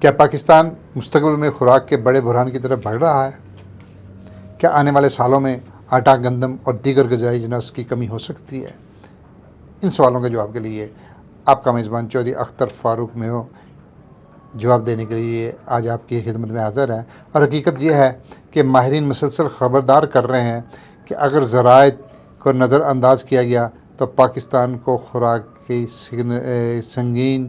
کیا پاکستان مستقبل میں خوراک کے بڑے بحران کی طرف بڑھ رہا ہے؟ کیا آنے والے سالوں میں آٹا، گندم اور دیگر غذائی اجناس کی کمی ہو سکتی ہے؟ ان سوالوں کے جواب کے لیے آپ کا میزبان چودھری اختر فاروق میو جواب دینے کے لیے آج آپ کی خدمت میں حاضر ہے۔ اور حقیقت یہ ہے کہ ماہرین مسلسل خبردار کر رہے ہیں کہ اگر ذرائع کو نظر انداز کیا گیا تو پاکستان کو خوراک کی سنگین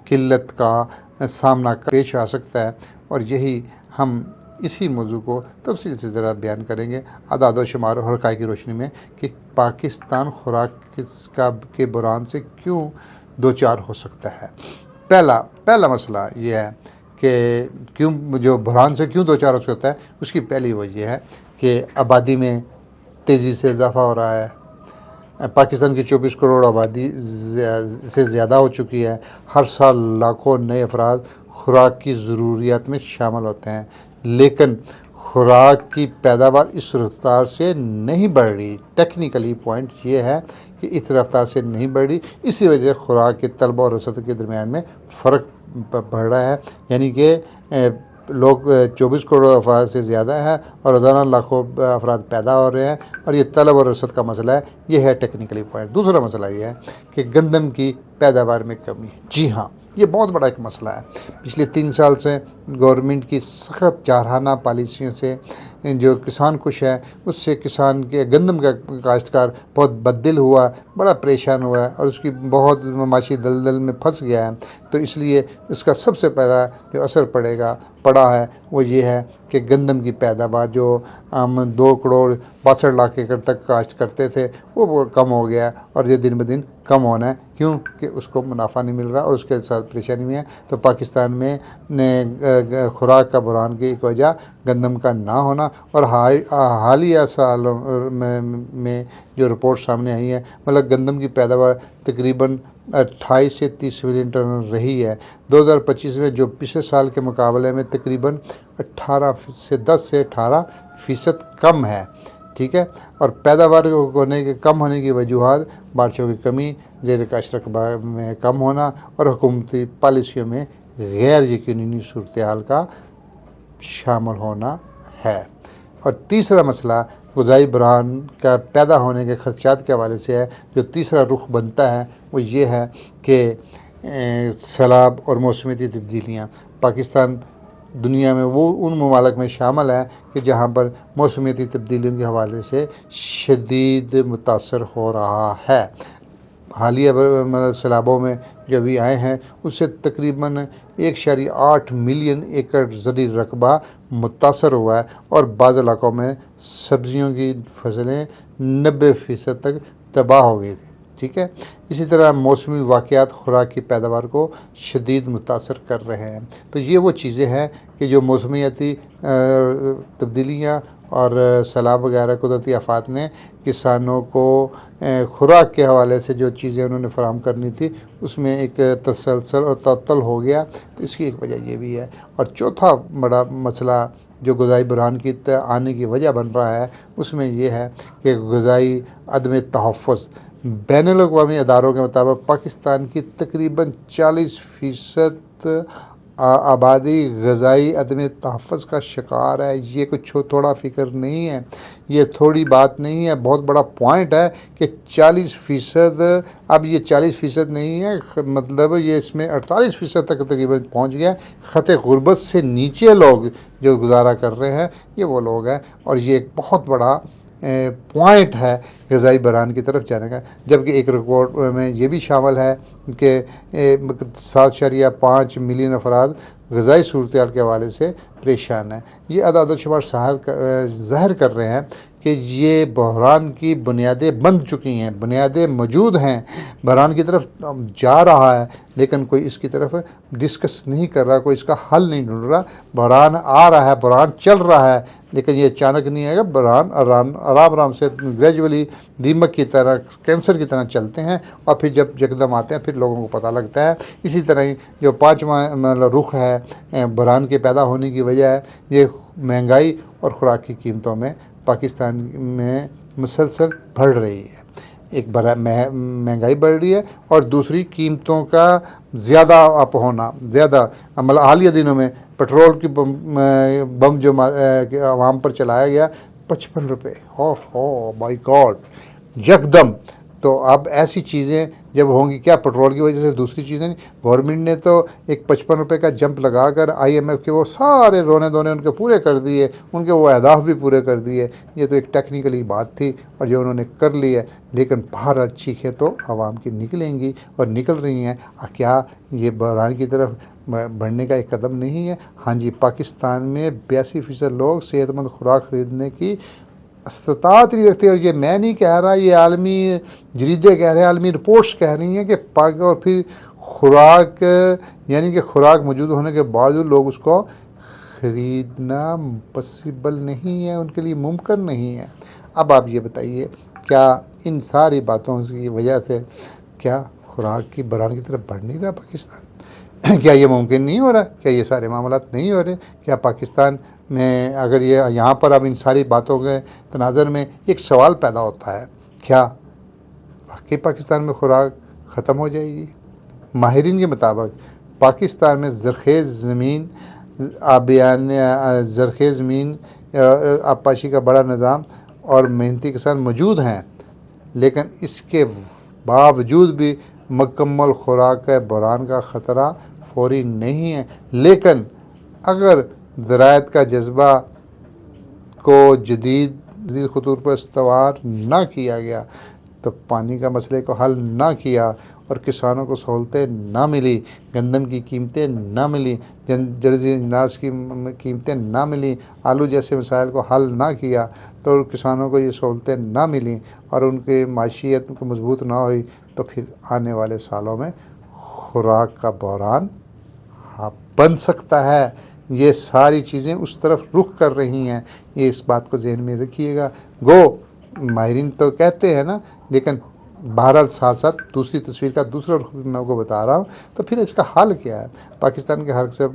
قلت کا سامنا پیش آ سکتا ہے، اور یہی ہم اسی موضوع کو تفصیل سے ذرا بیان کریں گے اعداد و شمار اور حقائق کی روشنی میں کہ پاکستان خوراک کے بحران سے کیوں دوچار ہو سکتا ہے۔ پہلا مسئلہ یہ ہے کہ جو بحران سے کیوں دوچار ہو سکتا ہے، اس کی پہلی وجہ ہے کہ آبادی میں تیزی سے اضافہ ہو رہا ہے۔ پاکستان کی 24 کروڑ آبادی سے زیادہ ہو چکی ہے۔ ہر سال لاکھوں نئے افراد خوراک کی ضروریات میں شامل ہوتے ہیں، لیکن خوراک کی پیداوار اس رفتار سے نہیں بڑھ رہی۔ ٹیکنیکلی پوائنٹ یہ ہے کہ اس رفتار سے نہیں بڑھ رہی، اسی وجہ سے خوراک کے طلب اور رسد کے درمیان میں فرق بڑھ رہا ہے، یعنی کہ لوگ 24 کروڑ افراد سے زیادہ ہیں اور روزانہ لاکھوں افراد پیدا ہو رہے ہیں، اور یہ طلب اور رسد کا مسئلہ ہے، یہ ہے ٹیکنیکلی پوائنٹ۔ دوسرا مسئلہ یہ ہے کہ گندم کی پیداوار میں کمی ہے۔ جی ہاں، یہ بہت بڑا ایک مسئلہ ہے۔ پچھلے 3 سال سے گورنمنٹ کی سخت جارحانہ پالیسیوں سے جو کسان کش ہے، اس سے کسان کے گندم کا کاشتکار بہت بددل ہوا، بڑا پریشان ہوا ہے، اور اس کی بہت معاشی دلدل میں پھنس گیا ہے۔ تو اس لیے اس کا سب سے پہلا جو اثر پڑا ہے وہ یہ ہے کہ گندم کی پیداوار جو ہم 2 کروڑ 62 لاکھ ایکڑ تک کاشت کرتے تھے وہ کم ہو گیا، اور یہ دن بدن کم ہونا ہے، کیوں کہ اس کو منافع نہیں مل رہا اور اس کے ساتھ پریشانی میں ہے۔ تو پاکستان میں خوراک کا بحران کی ایک وجہ گندم کا نہ ہونا، اور حالیہ سالوں میں جو رپورٹ سامنے آئی ہے، مطلب گندم کی پیداوار تقریباً 28 سے 30 ملین ٹن رہی ہے 2025 میں، جو پچھلے سال کے مقابلے میں تقریباً 10 سے 18% کم ہے، ٹھیک ہے۔ اور پیداوار کم ہونے کی وجوہات بارشوں کی کمی، زیر کاشت رقبہ میں کم ہونا، اور حکومتی پالیسیوں میں غیر یقینی صورتحال کا شامل ہونا ہے۔ اور تیسرا مسئلہ غذائی بحران کا پیدا ہونے کے خدشات کے حوالے سے ہے۔ جو تیسرا رخ بنتا ہے وہ یہ ہے کہ سیلاب اور موسمیاتی تبدیلیاں۔ پاکستان دنیا میں وہ ان ممالک میں شامل ہے کہ جہاں پر موسمیاتی تبدیلیوں کے حوالے سے شدید متاثر ہو رہا ہے۔ حالیہ سیلابوں میں جو ابھی آئے ہیں اس سے تقریباً 1.8 ملین ایکڑ زرعی رقبہ متاثر ہوا ہے، اور بعض علاقوں میں سبزیوں کی فصلیں 90% تک تباہ ہو گئی تھی، ٹھیک ہے۔ اسی طرح موسمی واقعات خوراک کی پیداوار کو شدید متاثر کر رہے ہیں۔ تو یہ وہ چیزیں ہیں کہ جو موسمیاتی تبدیلیاں اور سیلاب وغیرہ قدرتی آفات نے کسانوں کو خوراک کے حوالے سے جو چیزیں انہوں نے فراہم کرنی تھی اس میں ایک تسلسل اور تعطل ہو گیا، تو اس کی ایک وجہ یہ بھی ہے۔ اور چوتھا بڑا مسئلہ جو غذائی بحران کی آنے کی وجہ بن رہا ہے اس میں یہ ہے کہ غذائی عدم تحفظ۔ بین الاقوامی اداروں کے مطابق پاکستان کی تقریباً 40% آبادی غذائی عدم تحفظ کا شکار ہے۔ یہ کچھ تھوڑا فکر نہیں ہے، یہ تھوڑی بات نہیں ہے، بہت بڑا پوائنٹ ہے کہ 40%، اب یہ 40% نہیں ہے، مطلب یہ اس میں 48% تک تقریباً پہنچ گیا۔ خط غربت سے نیچے لوگ جو گزارا کر رہے ہیں یہ وہ لوگ ہیں، اور یہ ایک بہت بڑا پوائنٹ ہے غذائی بحران کی طرف جانے کا۔ جبکہ ایک رپورٹ میں یہ بھی شامل ہے کہ 7.5 ملین افراد غذائی صورتحال کے حوالے سے پریشان ہیں۔ یہ اعداد و شمار ظاہر کر رہے ہیں کہ یہ بحران کی بنیادیں بن چکی ہیں، بنیادیں موجود ہیں، بحران کی طرف جا رہا ہے، لیکن کوئی اس کی طرف ڈسکس نہیں کر رہا، کوئی اس کا حل نہیں ڈھونڈ رہا۔ بحران آ رہا ہے، بحران چل رہا ہے، لیکن یہ اچانک نہیں آئے گا۔ بحران آرام آرام سے گریجولی دیمک کی طرح، کینسر کی طرح چلتے ہیں، اور پھر جب یکدم آتے ہیں پھر لوگوں کو پتہ لگتا ہے۔ اسی طرح ہی جو 5واں رخ ہے بحران کے پیدا ہونے کی وجہ ہے یہ مہنگائی اور خوراک کی قیمتوں میں پاکستان میں مسلسل بڑھ رہی ہے۔ ایک مہنگائی بڑھ رہی ہے اور دوسری قیمتوں کا زیادہ اپ ہونا، زیادہ حالیہ دنوں میں پٹرول کی بم جو عوام پر چلایا گیا 55 روپے، ہو مائی گاڈ، یکدم. تو اب ایسی چیزیں جب ہوں گی، کیا پٹرول کی وجہ سے دوسری چیزیں نہیں؟ گورنمنٹ نے تو ایک 55 روپے کا جمپ لگا کر IMF کے وہ سارے رونے دھونے ان کے پورے کر دیے، ان کے وہ اہداف بھی پورے کر دیے. یہ تو ایک ٹیکنیکلی بات تھی اور جو انہوں نے کر لی ہے، لیکن باہر چیخیں تو عوام کی نکلیں گی اور نکل رہی ہیں. کیا یہ بحران کی طرف بڑھنے کا ایک قدم نہیں ہے؟ ہاں جی، پاکستان میں 82% لوگ صحت مند خوراک خریدنے کی استطاعت نہیں رکھتے. اور یہ میں نہیں کہہ رہا، یہ عالمی جریدے کہہ رہے ہیں، عالمی رپورٹس کہہ رہی ہیں کہ اور پھر خوراک یعنی کہ خوراک موجود ہونے کے باوجود لوگ اس کو خریدنا پاسبل نہیں ہے، ان کے لیے ممکن نہیں ہے. اب آپ یہ بتائیے، کیا ان ساری باتوں کی وجہ سے کیا خوراک کی بحران کی طرف بڑھ نہیں رہا پاکستان؟ کیا یہ ممکن نہیں ہو رہا؟ کیا یہ سارے معاملات نہیں ہو رہے؟ کیا پاکستان میں اگر یہاں پر اب ان ساری باتوں کے تناظر میں ایک سوال پیدا ہوتا ہے، کیا واقعی پاکستان میں خوراک ختم ہو جائے گی؟ ماہرین کے مطابق پاکستان میں زرخیز زمین آبپاشی کا بڑا نظام اور محنتی کسان موجود ہیں، لیکن اس کے باوجود بھی مکمل خوراک کے بحران کا خطرہ فوری نہیں ہے. لیکن اگر زراعت کا جذبہ کو جدید خطوط پر استوار نہ کیا گیا، تو پانی کا مسئلے کو حل نہ کیا اور کسانوں کو سہولتیں نہ ملی، گندم کی قیمتیں نہ ملی، جرسی اجناس کی قیمتیں نہ ملی، آلو جیسے مسائل کو حل نہ کیا تو کسانوں کو یہ سہولتیں نہ ملیں اور ان کی معیشت کو مضبوط نہ ہوئی، تو پھر آنے والے سالوں میں خوراک کا بحران بن سکتا ہے. یہ ساری چیزیں اس طرف رخ کر رہی ہیں، یہ اس بات کو ذہن میں رکھیے گا. گو ماہرین تو کہتے ہیں نا، لیکن بہرحال ساتھ ساتھ دوسری تصویر کا دوسرا رخ بھی میں آپ کو بتا رہا ہوں. تو پھر اس کا حل کیا ہے؟ پاکستان کے ہر سے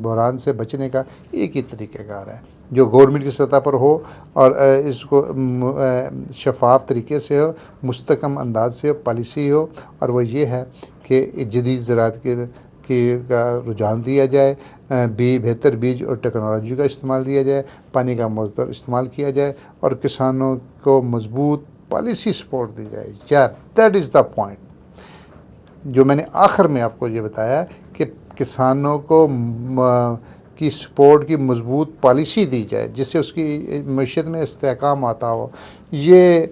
بحران سے بچنے کا ایک ہی طریقہ کار ہے جو گورنمنٹ کی سطح پر ہو اور اس کو شفاف طریقے سے ہو، مستحکم انداز سے ہو، پالیسی ہو، اور وہ یہ ہے کہ جدید زراعت کا رجحان دیا جائے، بہتر بیج اور ٹیکنالوجی کا استعمال دیا جائے، پانی کا معتدل استعمال کیا جائے اور کسانوں کو مضبوط پالیسی سپورٹ دی جائے. دیٹ از دا پوائنٹ جو میں نے آخر میں آپ کو یہ بتایا کہ کسانوں کو کی سپورٹ کی مضبوط پالیسی دی جائے جس سے اس کی معیشت میں استحکام آتا ہو. یہ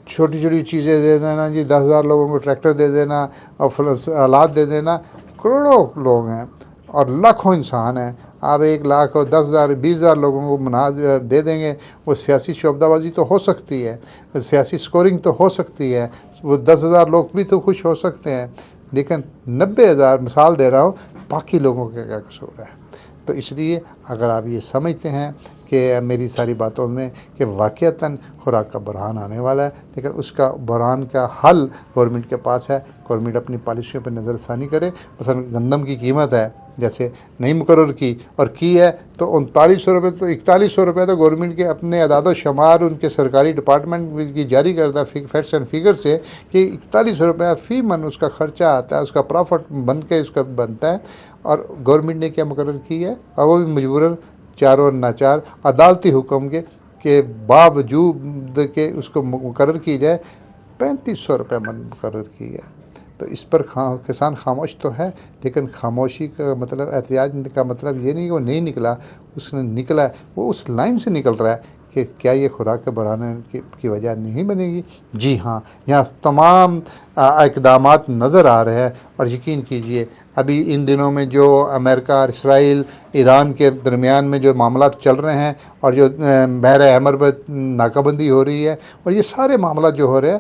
چھوٹی چھوٹی چیزیں دے دینا، جی 10,000 لوگوں کو ٹریکٹر دے دینا اور آلات دے دینا، کروڑوں لوگ ہیں اور لاکھوں انسان ہیں. آپ 1 لاکھ اور 10,000 20,000 لوگوں کو دے دیں گے، وہ سیاسی شعبہ بازی تو ہو سکتی ہے، سیاسی سکورنگ تو ہو سکتی ہے، وہ 10,000 لوگ بھی تو خوش ہو سکتے ہیں، لیکن 90,000 مثال دے رہا ہوں، باقی لوگوں کا کیا قصور ہے؟ تو اس لیے اگر آپ یہ سمجھتے ہیں کہ میری ساری باتوں میں کہ واقعتاً خوراک کا بحران آنے والا ہے، لیکن اس کا بحران کا حل گورنمنٹ کے پاس ہے، گورنمنٹ اپنی پالیسیوں پر نظر ثانی کرے. مثلا گندم کی قیمت ہے جیسے نہیں مقرر کی اور کی ہے تو 3900 روپے، تو 4100 روپے تو گورنمنٹ کے اپنے اعداد و شمار ان کے سرکاری ڈپارٹمنٹ کی جاری کردہ فیکٹس اینڈ فگر سے کہ 4100 روپے فی من اس کا خرچہ آتا ہے، اس کا پروفٹ بن کے اس کا بنتا ہے. اور گورنمنٹ نے کیا مقرر کی ہے، اور وہ بھی مجبوراً چار اور ناچار عدالتی حکم کے باوجود کہ اس کو مقرر کی جائے 3500 روپے من مقرر کی ہے. تو اس پر کسان خاموش تو ہے، لیکن خاموشی کا مطلب احتجاج کا مطلب یہ نہیں کہ وہ نہیں نکلا، اس نے نکلا ہے، وہ اس لائن سے نکل رہا ہے کہ کیا یہ خوراک کے بحران کی وجہ نہیں بنے گی؟ جی ہاں، یہاں تمام اقدامات نظر آ رہے ہیں. اور یقین کیجئے ابھی ان دنوں میں جو امریکہ اور اسرائیل ایران کے درمیان میں جو معاملات چل رہے ہیں اور جو بحر احمر پر ناکہ بندی ہو رہی ہے اور یہ سارے معاملات جو ہو رہے ہیں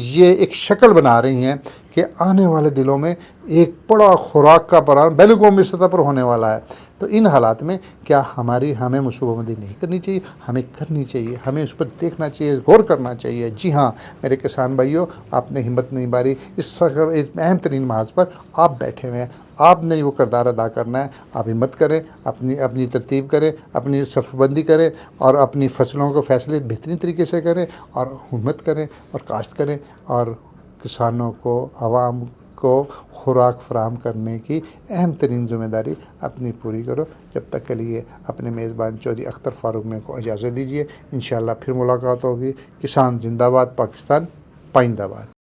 یہ ایک شکل بنا رہی ہیں کہ آنے والے دنوں میں ایک بڑا خوراک کا بحران بین الاقوامی سطح پر ہونے والا ہے. تو ان حالات میں کیا ہمیں منصوبہ بندی نہیں کرنی چاہیے؟ ہمیں کرنی چاہیے، ہمیں اس پر دیکھنا چاہیے، غور کرنا چاہیے. جی ہاں میرے کسان بھائیوں، آپ نے ہمت نہیں باری. اس اہم ترین جہاز پر آپ بیٹھے ہوئے ہیں، آپ نے وہ کردار ادا کرنا ہے۔ آپ ہمت کریں، اپنی ترتیب کریں، اپنی صف بندی کریں اور اپنی فصلوں کو فیصلے بہترین طریقے سے کریں اور ہمت کریں اور کاشت کریں اور کسانوں کو، عوام کو خوراک فراہم کرنے کی اہم ترین ذمہ داری اپنی پوری کرو۔ جب تک کے لیے اپنے میزبان چودھری اختر فاروق میں کو اجازت دیجیے، انشاءاللہ پھر ملاقات ہوگی۔ کسان زندہ باد، پاکستان پائندہ باد۔